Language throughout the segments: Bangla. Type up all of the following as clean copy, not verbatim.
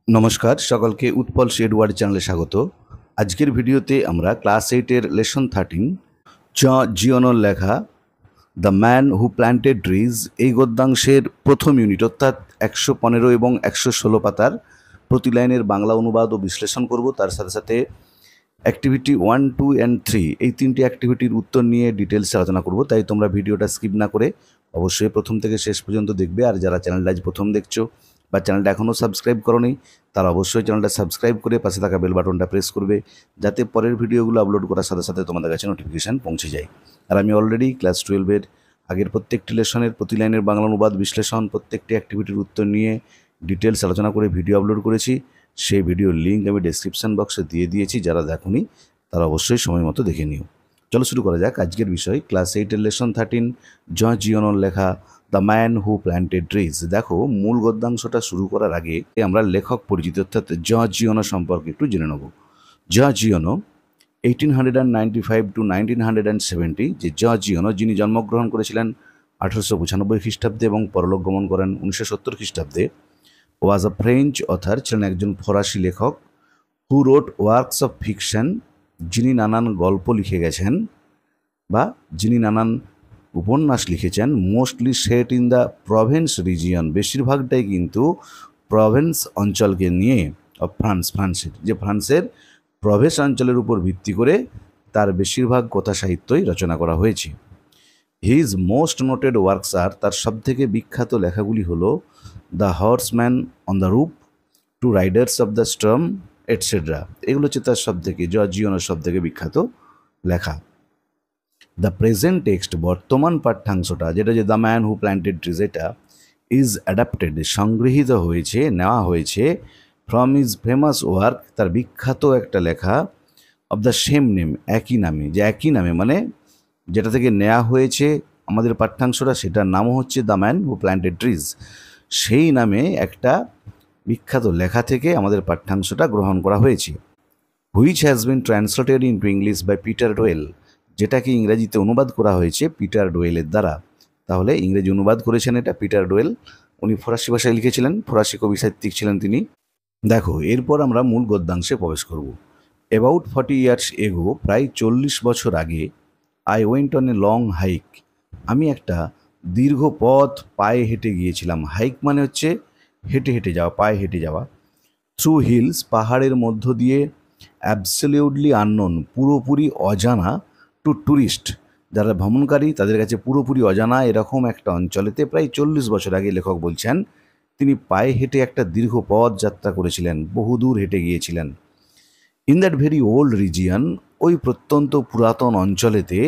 নমস্কার সকলকে উৎপল এডওয়ার্ড চ্যানেলে স্বাগত। আজকের ভিডিওতে আমরা ক্লাস 8-এর লেসন 13 জিওনোর লেখা the man who planted trees এই গদ্যাংশের প্রথম ইউনিট অর্থাৎ 115 এবং 116 পাতার প্রতি লাইনের বাংলা অনুবাদ ও বিশ্লেষণ করব। তার সাথে সাথে অ্যাক্টিভিটি 1, 2 অ্যান্ড 3 এই তিনটি অ্যাক্টিভিটির উত্তর নিয়ে ডিটেলসে আলোচনা করব। তাই তোমরা ভিডিওটা স্কিপ না করে অবশ্যই প্রথম থেকে শেষ পর্যন্ত দেখবে। আর যারা চ্যানেলটা আজ প্রথম দেখছো বা চ্যানেলটা এখনও সাবস্ক্রাইব করোনি তারা অবশ্যই চ্যানেলটা সাবস্ক্রাইব করে পাশে থাকা বেল বাটনটা প্রেস করবে, যাতে পরের ভিডিওগুলো আপলোড করার সাথে সাথে তোমাদের কাছে নোটিফিকেশান পৌঁছে যায়। আর আমি অলরেডি ক্লাস 12-এর আগের প্রত্যেকটি লেসনের প্রতি লাইনের বাংলা অনুবাদ বিশ্লেষণ, প্রত্যেকটি অ্যাক্টিভিটির উত্তর নিয়ে ডিটেলস আলোচনা করে ভিডিও আপলোড করেছি। সেই ভিডিওর লিঙ্ক আমি ডেসক্রিপশন বক্সে দিয়ে দিয়েছি, যারা দেখোনি তারা অবশ্যই সময় মতো দেখে নিও। চলো শুরু করা যাক আজকের বিষয়, ক্লাস 8-এর লেসন 13 জিওনোর লেখা the man who planted trees. দেখো, মূল গদ্যাংশটা শুরু করার আগে আমরা লেখক পরিচিতি অর্থাৎ জিওনো সম্পর্কে একটু জেনে নেব। জিওনো 1895 to 1970, যে জিওনো যিনি জন্মগ্রহণ করেছিলেন 1895 খ্রিস্টাব্দে এবং পরলোক গমন করেন 1970 খ্রিস্টাব্দে, ওয়াজ আ ফ্রেঞ্চ অথার, ছিলেন একজন ফরাসি লেখক। হু রোট ওয়ার্কস অফ ফিকশন, যিনি নানান গল্প লিখে গেছেন বা যিনি নানান উপন্যাস লিখেছেন। Mostly set in the Province region, বেশিরভাগটাই কিন্তু প্রভিন্স অঞ্চলকে নিয়ে, ফ্রান্সের যে ফ্রান্সের প্রভেস অঞ্চলের উপর ভিত্তি করে তার বেশিরভাগ কথা সাহিত্যই রচনা করা হয়েছে। His most noted works are, তার সবথেকে বিখ্যাত লেখাগুলি হলো the horseman on the roof, two riders of the storm etcetera. এগুলো হচ্ছে তার সবথেকে জিওনোর সবথেকে বিখ্যাত লেখা। দ্য প্রেজেন্ট টেক্সট, বর্তমান পাঠ্যাংশটা, যেটা যে the man who planted trees, এটা ইজ অ্যাডাপ্টেড, সংগৃহীত হয়েছে, নেওয়া হয়েছে ফ্রম ইজ ফেমাস ওয়ার্ক, তার বিখ্যাত একটা লেখা, অফ দ্য সেম নেম, একই নামে। যে একই নামে মানে যেটা থেকে নেওয়া হয়েছে আমাদের পাঠ্যাংশটা, সেটার নামও হচ্ছে the man who planted trees. সেই নামে একটা বিখ্যাত লেখা থেকে আমাদের পাঠ্যাংশটা গ্রহণ করা হয়েছে। Which has been translated into English by Peter Doyle, যেটাকে ইংরেজিতে অনুবাদ করা হয়েছে পিটার ডোয়েলের দ্বারা। তাহলে ইংরেজি অনুবাদ করেছেন এটা পিটার ডোয়েল, উনি ফরাসি ভাষায় লিখেছিলেন, ফরাসি কবি সাহিত্যিক ছিলেন তিনি। দেখো, এরপর আমরা মূল গদ্যাংশে প্রবেশ করব। অ্যাবাউট 40 years এগো, প্রায় 40 বছর আগে, I went on a long hike, আমি একটা দীর্ঘ পথ পায়ে হেঁটে গিয়েছিলাম। হাইক মানে হচ্ছে হেঁটে হেঁটে যাওয়া, পায়ে হেঁটে যাওয়া। থ্রু হিলস, পাহাড়ের মধ্য দিয়ে, অ্যাবসলিউটলি আননোন, পুরোপুরি অজানা, টু ট্যুরিস্ট, যারা ভ্রমণকারী তাদের কাছে পুরোপুরি অজানা এরকম একটা অঞ্চলেতে প্রায় 40 বছর আগে লেখক বলছেন তিনি পায়ে হেঁটে একটা দীর্ঘ পথ যাত্রা করেছিলেন, বহুদূর হেঁটে গিয়েছিলেন। In that very old region, ওই প্রত্যন্ত পুরাতন অঞ্চলেতে,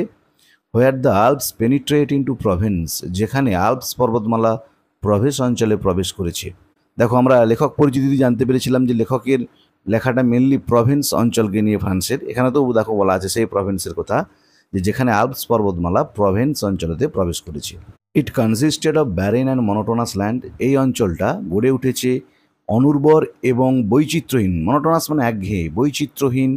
where the Alps penetrate into Provence, যেখানে আল্পস পর্বতমালা প্রভেস অঞ্চলে প্রবেশ করেছে। দেখো, আমরা লেখক পরিচিতি জানতে পেরেছিলাম যে লেখকের লেখাটা মেনলি প্রভিন্স অঞ্চলকে নিয়ে ফ্রান্সের। এখানে তো দেখো বলা আছে সেই প্রভিন্সের কথা, যে যেখানে আল্পস পর্বতমালা প্রভিন্স অঞ্চলেতে প্রবেশ করেছে। It consisted of barren and monotonous land, এই অঞ্চলটা গড়ে উঠেছে অনুর্বর এবং বৈচিত্র্যহীন, মনোটোনাস মানে একঘেয়ে, বৈচিত্র্যহীন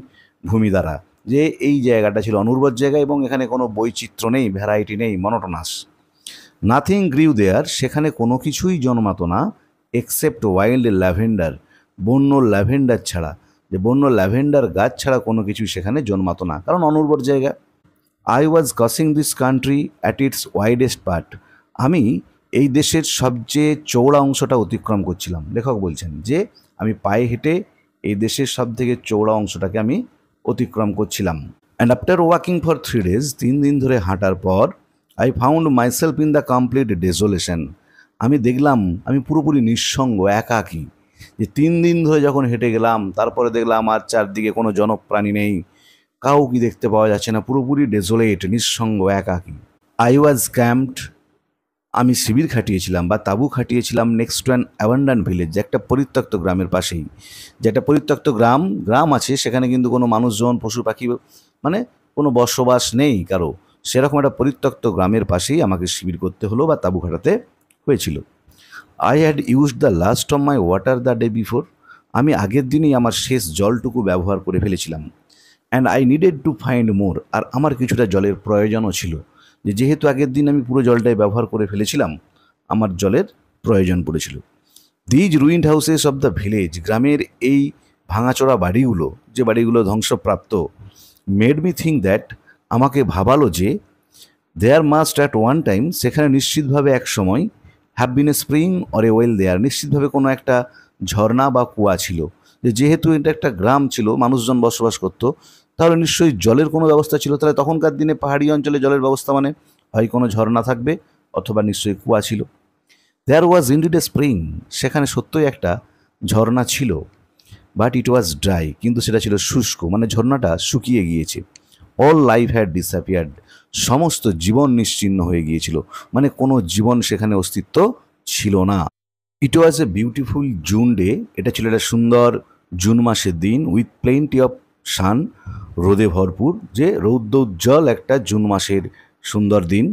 ভূমি দ্বারা। যে এই জায়গাটা ছিল অনুর্বর জায়গা এবং এখানে কোনো বৈচিত্র্য নেই, ভ্যারাইটি নেই, মনোটোনাস। নাথিং গ্রিউ দেয়ার, সেখানে কোনো কিছুই জন্মাতো না, এক্সেপ্ট ওয়াইল্ড ল্যাভেন্ডার, বন্য ল্যাভেন্ডার ছাড়া, যে বন্য ল্যাভেন্ডার গাছ ছাড়া কোনো কিছুই সেখানে জন্মাতো না, কারণ অনুর্বর জায়গা। I was crossing this country at it's widest part, আমি এই দেশের সবচেয়ে চৌড়া অংশটা অতিক্রম করছিলাম। লেখক বলছেন যে আমি পায়ে হেঁটে এই দেশের সব থেকে চৌড়া অংশটাকে আমি অতিক্রম করছিলাম। And after walking for 3 days, 3 দিন ধরে হাঁটার পর, I found myself in the complete desolation, আমি দেখলাম আমি পুরোপুরি নিঃসঙ্গ, একাকী। যে 3 দিন ধরে যখন হেঁটে গেলাম, তারপরে দেখলাম আর চারদিকে কোনো জনপ্রাণী নেই, কাউকে দেখতে পাওয়া যাচ্ছে না, পুরোপুরি ডেজোলেট, নিঃসঙ্গ, একাকী। আই ওয়াজ ক্যাম্পড, আমি শিবির খাটিয়েছিলাম বা তাঁবু খাটিয়েছিলাম, next to an abandoned village, যে একটা পরিত্যক্ত গ্রামের পাশেই, যে একটা পরিত্যক্ত গ্রাম আছে, সেখানে কিন্তু কোনো মানুষজন, পশু পাখি মানে কোনো বসবাস নেই কারো, সেরকম একটা পরিত্যক্ত গ্রামের পাশেই আমাকে শিবির করতে হলো বা তাঁবু খাটাতে হয়েছিল। I had used the last of my water the day before, আমি আগের দিনই আমার শেষ জলটুকু ব্যবহার করে ফেলেছিলাম। And I needed to find more, আর আমার কিছুটা জলের প্রয়োজনও ছিল, যেহেতু আগের দিন আমি পুরো জলটাই ব্যবহার করে ফেলেছিলাম, আমার জলের প্রয়োজন পড়েছিল। These ruined houses of the village, গ্রামের এই ভাঙাচোরা বাড়িগুলো, যে বাড়িগুলো ধ্বংসপ্রাপ্ত, মেড মি থিঙ্ক দ্যাট, আমাকে ভাবালো যে, there must at one time, সেখানে নিশ্চিতভাবে এক সময়, have been a spring or a well there, নিশ্চিতভাবে কোনো একটা ঝর্ণা বা কুয়া ছিল। যেহেতু এটা একটা গ্রাম ছিল, মানুষজন বসবাস করতো, তাহলে নিশ্চয়ই জলের কোনো ব্যবস্থা ছিল। তাহলে তখনকার দিনে পাহাড়ি অঞ্চলে জলের ব্যবস্থা মানে হয় কোনো ঝর্ণা থাকবে অথবা নিশ্চয়ই কুয়া ছিল। দেয়ার ওয়াজ ইনডিড এ স্প্রিং, সেখানে সত্যই একটা ঝর্ণা ছিল। বাট ইট ওয়াজ ড্রাই, কিন্তু সেটা ছিল শুষ্ক, মানে ঝর্ণাটা শুকিয়ে গিয়েছে। অল লাইফ হ্যাড ডিসঅ্যাপিয়ার্ড, সমস্ত জীবন নিশ্চিহ্ন হয়ে গিয়েছিল, মানে কোনো জীবন সেখানে অস্তিত্ব ছিল না। ইট ওয়াজ এ বিউটিফুল জুন ডে, এটা ছিল একটা সুন্দর জুন মাসের দিন, উইথ প্লেন্টি অফ সান, রোদে ভরপুর, যে রৌদ্রোজ্জ্বল একটা জুন মাসের সুন্দর দিন।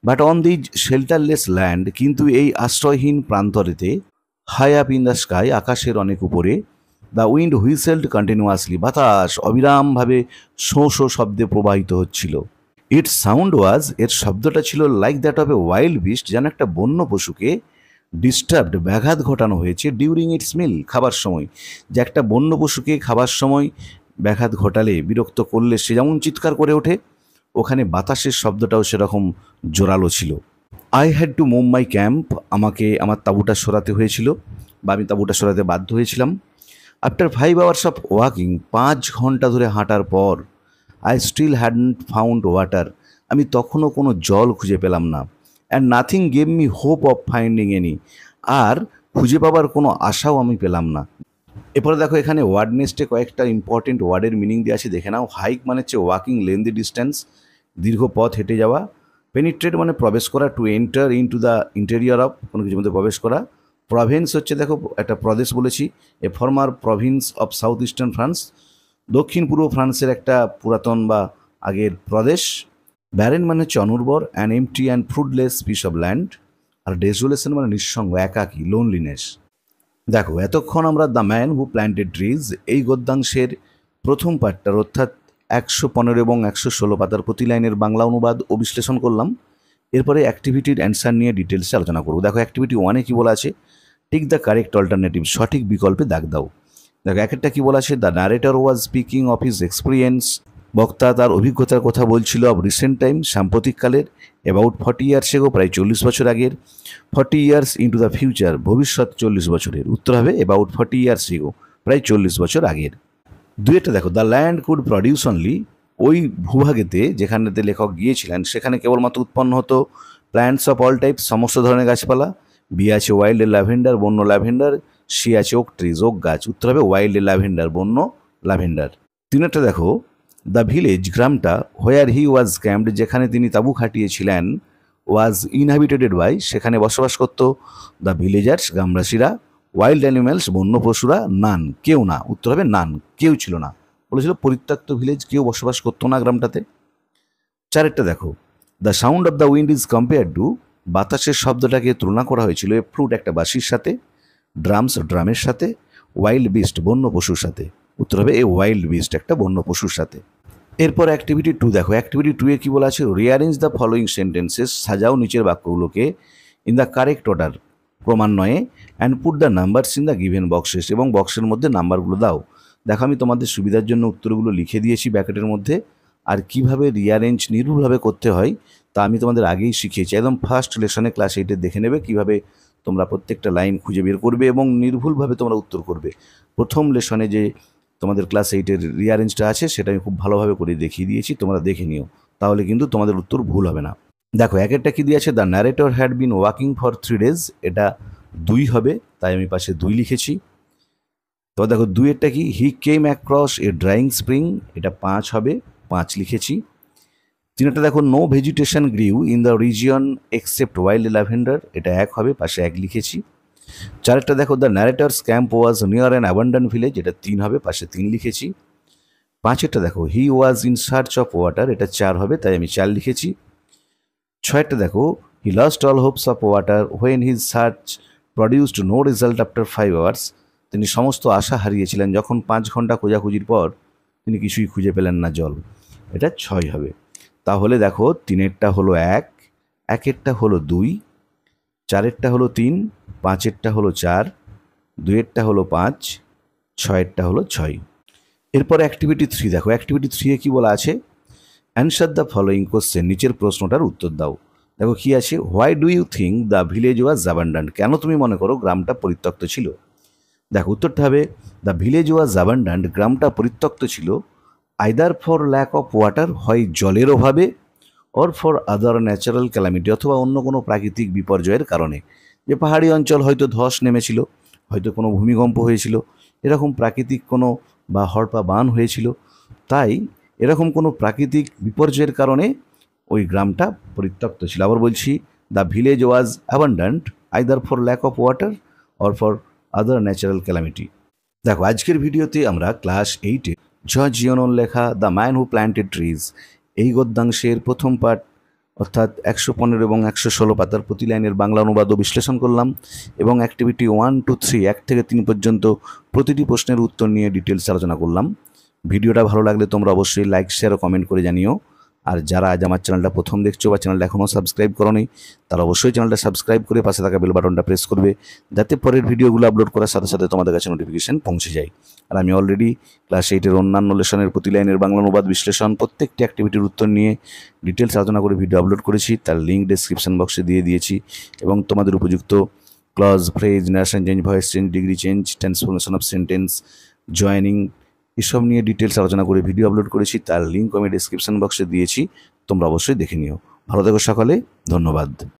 But on the shelterless land, কিন্তু এই আশ্রয়হীন প্রান্তরেতে, high up in the sky, আকাশের অনেক উপরে, দ্য উইন্ড হুইসেলড কন্টিনিউয়াসলি, বাতাস অবিরামভাবে শোঁ শোঁ শব্দে প্রবাহিত হচ্ছিল। ইট সাউন্ড ওয়াজ, এর শব্দটা ছিল like that of a wild beast, যেন একটা বন্য পশুকে ডিস্টার্বড, ব্যাঘাত ঘটানো হয়েছে, ডিউরিং ইটস মিল, খাবার সময়। যে একটা বন্য পশুকে খাবার সময় ব্যাঘাত ঘটালে, বিরক্ত করলে সে যেমন চিৎকার করে ওঠে, ওখানে বাতাসের শব্দটাও সেরকম জোরালো ছিল। I had to move my camp, আমাকে আমার তাঁবুটা সরাতে হয়েছিল, বা আমি তাঁবুটা সরাতে বাধ্য হয়েছিলাম। আফটার 5 hours অফ ওয়াকিং, 5 ঘন্টা ধরে হাঁটার পর, I still hadn't found water, আমি তখনও কোনো জল খুঁজে পেলাম না। And nothing gave me hope of finding any, আর খুঁজে পাবার কোনো আশাও আমি পেলাম না। এরপরে দেখো এখানে ওয়ার্ড নেস্টে কয়েকটা ইম্পর্টেন্ট ওয়ার্ডের মিনিং দিয়ে আছে, দেখে নাও। হাইক মানে হচ্ছে ওয়াকিং লেন্দি ডিস্টেন্স, দীর্ঘ পথ হেঁটে যাওয়া। পেনিট্রেট মানে প্রবেশ করা, to enter in to the interior of, কোনো কিছুর মধ্যে প্রবেশ করা। প্রভিন্স হচ্ছে দেখো একটা প্রদেশ বলেছি, এ former Province of south eastern France, দক্ষিণ পূর্ব ফ্রান্সের একটা পুরাতন বা আগের প্রদেশ। ব্যারেন মানে হচ্ছে অনুর্বর, an empty and fruitless piece of land. আর ডেসোলেশন মানে নিঃসঙ্গ, একাকী, লোনলিনেস। দেখো এতক্ষণ আমরা The man who planted trees, এই গদ্যাংশের প্রথম পার্টটার অর্থাৎ 115 এবং 116 পাতার প্রতি লাইনের বাংলা অনুবাদ ও বিশ্লেষণ করলাম। এরপরে অ্যাক্টিভিটির অ্যান্সার নিয়ে ডিটেলসে আলোচনা করবো। দেখো অ্যাক্টিভিটি 1-এ কী বলা আছে, টিক দ্য কারেক্ট অল্টারনেটিভ, সঠিক বিকল্পে দাগ দাও। দেখো একটা কী বলা আছে, the narrator was speaking of his experience, বক্তা তার অভিজ্ঞতার কথা বলছিল, অফ রিসেন্ট টাইম, সাম্প্রতিককালের, অ্যাবাউট 40 years এগো, প্রায় 40 বছর আগের, 40 years ইন্টু দ্য ফিউচার, ভবিষ্যৎ 40 বছরের। উত্তর হবে অ্যাবাউট 40 years এগো, প্রায় 40 বছর আগের। দুইটা দেখো, the land could produce only, ওই ভূভাগেতে যেখানেতে লেখক গিয়েছিলেন সেখানে কেবলমাত্র উৎপন্ন হতো প্ল্যান্টস অফ অল টাইপ, সমস্ত ধরনের গাছপালা। বি আছে ওয়াইল্ড ল্যাভেন্ডার, বন্য ল্যাভেন্ডার। সি আছে ওক ট্রিজ, ওক গাছ। উত্তর হবে ওয়াইল্ড ল্যাভেন্ডার, বন্য ল্যাভেন্ডার। তিনটা দেখো, দ্য ভিলেজ, গ্রামটা, হোয়ার হি ওয়াজ ক্যাম্পড, যেখানে তিনি তাঁবু খাটিয়েছিলেন, ওয়াজ ইনহ্যাবিটেড বাই, সেখানে বসবাস করত, দ্য ভিলেজার্স, গ্রামবাসীরা, ওয়াইল্ড অ্যানিম্যালস, বন্য পশুরা, নান, কেউ না। উত্তর হবে নান, কেউ ছিল না। বলেছিল পরিত্যক্ত ভিলেজ, কেউ বসবাস করতো না গ্রামটাতে। চারেরটা দেখো, the sound of the wind is compare to, বাতাসের শব্দটাকে তুলনা করা হয়েছিল এ ফ্লুট, একটা বাঁশির সাথে, ড্রামস, ড্রামের সাথে, ওয়াইল্ড বিস্ট, বন্য পশুর সাথে। উত্তর হবে এ ওয়াইল্ড বিস্ট, একটা বন্য পশুর সাথে। এরপর অ্যাক্টিভিটি 2 দেখো, অ্যাক্টিভিটি 2-এ কী বলা আছে, রিয়ারেঞ্জ দ্য ফলোয়িং সেন্টেন্সেস, সাজাও নিচের বাক্যগুলোকে, ইন দ্য কারেক্ট অর্ডার, ক্রমান্বয়ে, and put the numbers in the given boxes, এবং বক্সের মধ্যে নাম্বারগুলো দাও। দেখো আমি তোমাদের সুবিধার জন্য উত্তরগুলো লিখে দিয়েছি ব্র্যাকেটের মধ্যে, আর কিভাবে রিয়ারেঞ্জ নির্ভুলভাবে করতে হয় তা আমি তোমাদের আগেই শিখিয়েছি। একদম ফার্স্ট লেসনে ক্লাস 8-এ দেখে নেবে কীভাবে তোমরা প্রত্যেকটা লাইন খুঁজে বের করবে এবং নির্ভুলভাবে তোমরা উত্তর করবে। প্রথম লেসনে যে তোমাদের ক্লাস 8-এর রিয়ারেঞ্জটা আছে সেটা আমি খুব ভালোভাবে করে দেখিয়ে দিয়েছি, তোমরা দেখে নিও, তাহলে কিন্তু তোমাদের উত্তর ভুল হবে না। দেখো একেরটা কী দিয়ে আছে, the narrator had been walking for 3 days, এটা 2 হবে, তাই আমি পাশে 2 লিখেছি। তো দেখো 2-এরটা কি, he came across a drying spring, এটা 5 হবে, 5 লিখেছি। 3-টা দেখো, no vegetation grew in the region except wild lavender, এটা 1 হবে, পাশে 1 লিখেছি। 4-টা দেখো, the narrator's camp was near an abandoned village, এটা 3 হবে, পাশে 3 লিখেছি। 5-এরটা দেখো, he was in search of water, এটা 4 হবে, তাই আমি 4 লিখেছি। 6-টা দেখো, he lost all hopes of water when his search produced no result after 5 hours, তিনি সমস্ত আশা হারিয়েছিলেন যখন 5 ঘন্টা খোঁজাখুঁজির পর তিনি কিছুই খুঁজে পেলেন না জল, এটা 6 হবে। তাহলে দেখো 3-এরটা হলো 1, 1-এরটা হলো 2, 4-এরটা হলো 3, 5-এরটা হলো 4, 2-এরটা হলো 5, 6-এরটা হলো 6। এরপর অ্যাক্টিভিটি 3 দেখো, অ্যাক্টিভিটি 3-এ কি বলা আছে, অ্যান্সার দ্য ফলোয়িং কোশ্চেন, নিচের প্রশ্নটার উত্তর দাও। দেখো কি আছে, why do you think the village was abundant, কেন তুমি মনে করো গ্রামটা পরিত্যক্ত ছিল। দেখো উত্তরটা হবে দ্য ভিলেজ ওয়াজ অ্যাবান্ডান্ট, গ্রামটা পরিত্যক্ত ছিল either for lack of water, হয় জলের অভাবে, or for other natural calamity, অথবা অন্য কোনো প্রাকৃতিক বিপর্যয়ের কারণে। যে পাহাড়ি অঞ্চল, হয়তো ধস নেমেছিল, হয়তো কোনো ভূমিকম্প হয়েছিল, এরকম প্রাকৃতিক কোনো বা হড়পা বান হয়েছিল, তাই এরকম কোনো প্রাকৃতিক বিপর্যয়ের কারণে ওই গ্রামটা পরিত্যক্ত ছিল। আবার বলছি, the village was abundant either for lack of water or for other natural calamity. দেখো আজকের ভিডিওতে আমরা ক্লাস 8-এ জর্জ জিওনর লেখা the man who planted trees এই গদ্যাংশের প্রথম পার্ট অর্থাৎ 115 এবং 116 পাতার প্রতি লাইনের বাংলা অনুবাদ ও বিশ্লেষণ করলাম, এবং অ্যাক্টিভিটি 1 2 3 1 থেকে 3 পর্যন্ত প্রতিটি প্রশ্নের উত্তর নিয়ে ডিটেলস আলোচনা করলাম। ভিডিওটা ভালো লাগলে তোমরা অবশ্যই লাইক, শেয়ার ও কমেন্ট করে জানিও। আর যারা আজ আমার চ্যানেলটা প্রথম দেখছো বা চ্যানেলটা এখনও সাবস্ক্রাইব করোনি, তারা অবশ্যই চ্যানেলটা সাবস্ক্রাইব করে পাশে থাকা বেল বাটনটা প্রেস করবে, যাতে পরের ভিডিওগুলো আপলোড করার সাথে সাথে তোমাদের কাছে নোটিফিকেশন পৌঁছে যায়। আর আমি অলরেডি ক্লাস 8-এর অন্যান্য লেসনের প্রতি লাইনের বাংলা অনুবাদ বিশ্লেষণ প্রত্যেকটি অ্যাক্টিভিটির উত্তর নিয়ে ডিটেলস আলোচনা করে ভিডিও আপলোড করেছি, তার লিঙ্ক ডেসক্রিপশন বক্সে দিয়ে দিয়েছি। এবং তোমাদের উপযুক্ত clause, phrase, narration change, voice change, degree change, transformation of sentence, joining, এসব নিয়ে ডিটেলস আলোচনা করে ভিডিও আপলোড করেছি, তার লিঙ্ক আমি ডেসক্রিপশন বক্সে দিয়েছি, তোমরা অবশ্যই দেখে নিও। ভালো থেকো সকলে, ধন্যবাদ।